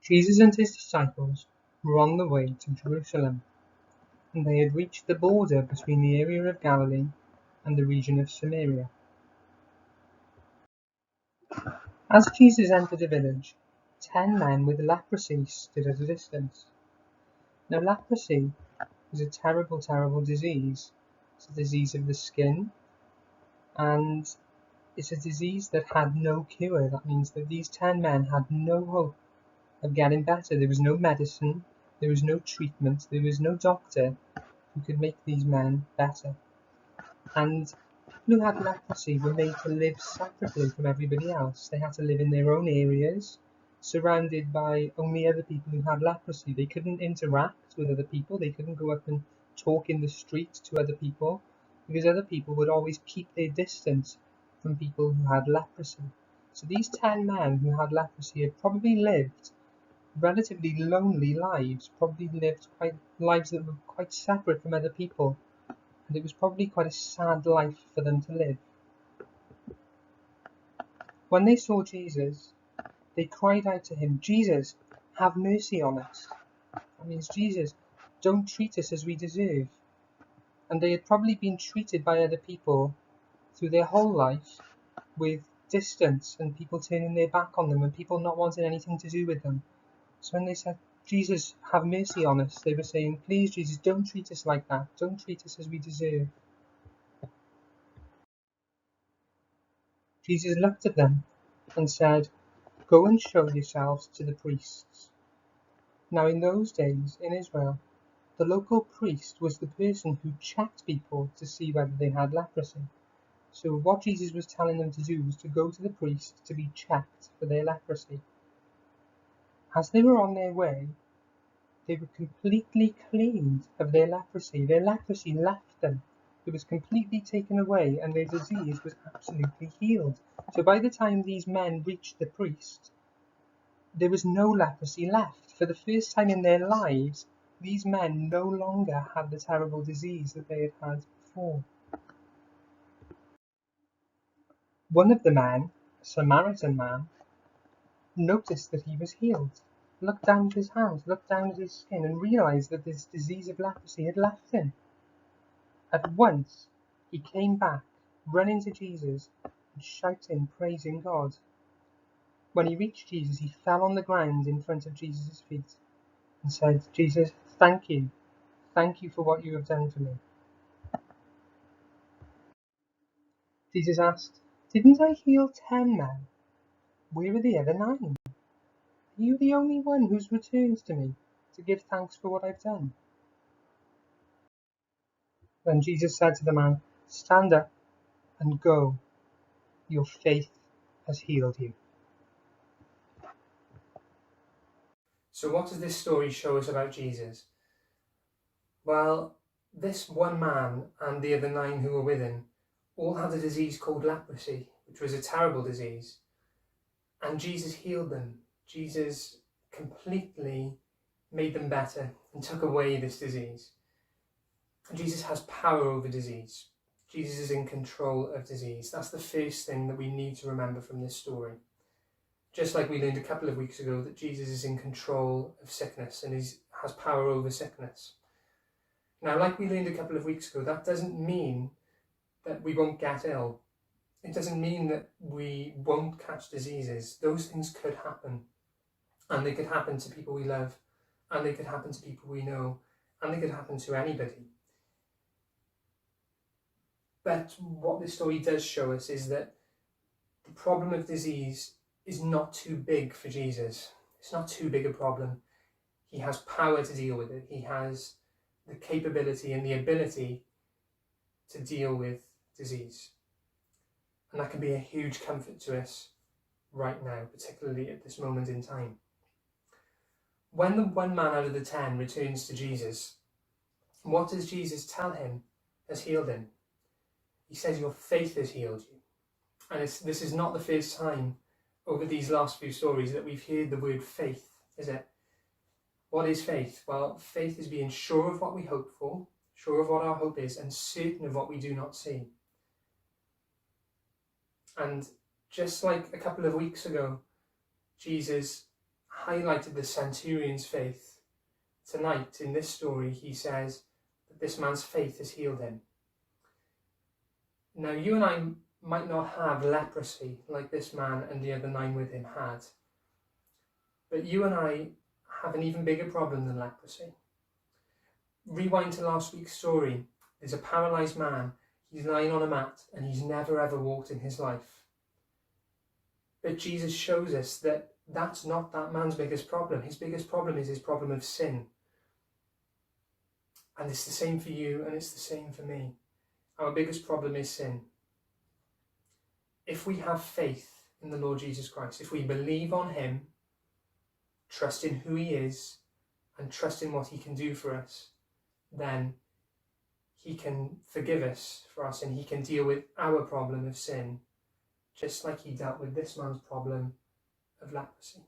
Jesus and his disciples were on the way to Jerusalem, and they had reached the border between the area of Galilee and the region of Samaria. As Jesus entered a village, 10 men with leprosy stood at a distance. Now leprosy is a terrible, terrible disease. It's a disease of the skin, and it's a disease that had no cure. That means that these 10 men had no hope of getting better. There was no medicine, there was no treatment, there was no doctor who could make these men better. And people who had leprosy were made to live separately from everybody else. They had to live in their own areas, surrounded by only other people who had leprosy. They couldn't interact with other people. They couldn't go up and talk in the street to other people, because other people would always keep their distance from people who had leprosy. So these 10 men who had leprosy had probably lived relatively lonely lives, probably lived lives that were quite separate from other people, and it was probably quite a sad life for them to live. When they saw Jesus, they cried out to him, "Jesus, have mercy on us." That means, "Jesus, don't treat us as we deserve." And they had probably been treated by other people through their whole life with distance, and people turning their back on them, and people not wanting anything to do with them. So when they said, "Jesus, have mercy on us," they were saying, "Please, Jesus, don't treat us like that. Don't treat us as we deserve." Jesus looked at them and said, "Go and show yourselves to the priests." Now in those days, in Israel, the local priest was the person who checked people to see whether they had leprosy. So what Jesus was telling them to do was to go to the priest to be checked for their leprosy. As they were on their way, they were completely cleansed of their leprosy. Their leprosy left them. It was completely taken away, and their disease was absolutely healed. So by the time these men reached the priest, there was no leprosy left. For the first time in their lives, these men no longer had the terrible disease that they had had before. One of the men, a Samaritan man, noticed that he was healed, looked down at his hands, looked down at his skin, and realized that this disease of leprosy had left him. At once he came back, running to Jesus and shouting, praising God. When he reached Jesus, he fell on the ground in front of Jesus' feet and said, "Jesus, thank you. Thank you for what you have done for me." Jesus asked, "Didn't I heal 10 men? Where are the other 9? Are you the only one who's returned to me to give thanks for what I've done?" Then Jesus said to the man, "Stand up and go. Your faith has healed you." So what does this story show us about Jesus? Well, this one man and the other 9 who were with him all had a disease called leprosy, which was a terrible disease. And Jesus healed them. Jesus completely made them better and took away this disease. Jesus has power over disease. Jesus is in control of disease. That's the first thing that we need to remember from this story. Just like we learned a couple of weeks ago that Jesus is in control of sickness and has power over sickness. Now, like we learned a couple of weeks ago, that doesn't mean that we won't get ill. It doesn't mean that we won't catch diseases. Those things could happen. And they could happen to people we love, and they could happen to people we know, and they could happen to anybody. But what this story does show us is that the problem of disease is not too big for Jesus. It's not too big a problem. He has power to deal with it. He has the capability and the ability to deal with disease. And that can be a huge comfort to us right now, particularly at this moment in time. When the one man out of the 10 returns to Jesus, what does Jesus tell him has healed him? He says, "Your faith has healed you." And this is not the first time over these last few stories that we've heard the word faith, is it? What is faith? Well, faith is being sure of what we hope for, sure of what our hope is, and certain of what we do not see. And just like a couple of weeks ago, Jesus highlighted the centurion's faith, tonight in this story he says that this man's faith has healed him. Now you and I might not have leprosy like this man and the other 9 with him had, but you and I have an even bigger problem than leprosy. Rewind to last week's story. There's a paralysed man. He's lying on a mat and he's never ever walked in his life. But Jesus shows us that that's not that man's biggest problem. His biggest problem is his problem of sin. And it's the same for you and it's the same for me. Our biggest problem is sin. If we have faith in the Lord Jesus Christ, if we believe on him, trust in who he is, and trust in what he can do for us, then he can forgive us for our sin. He can deal with our problem of sin, just like he dealt with this man's problem of leprosy.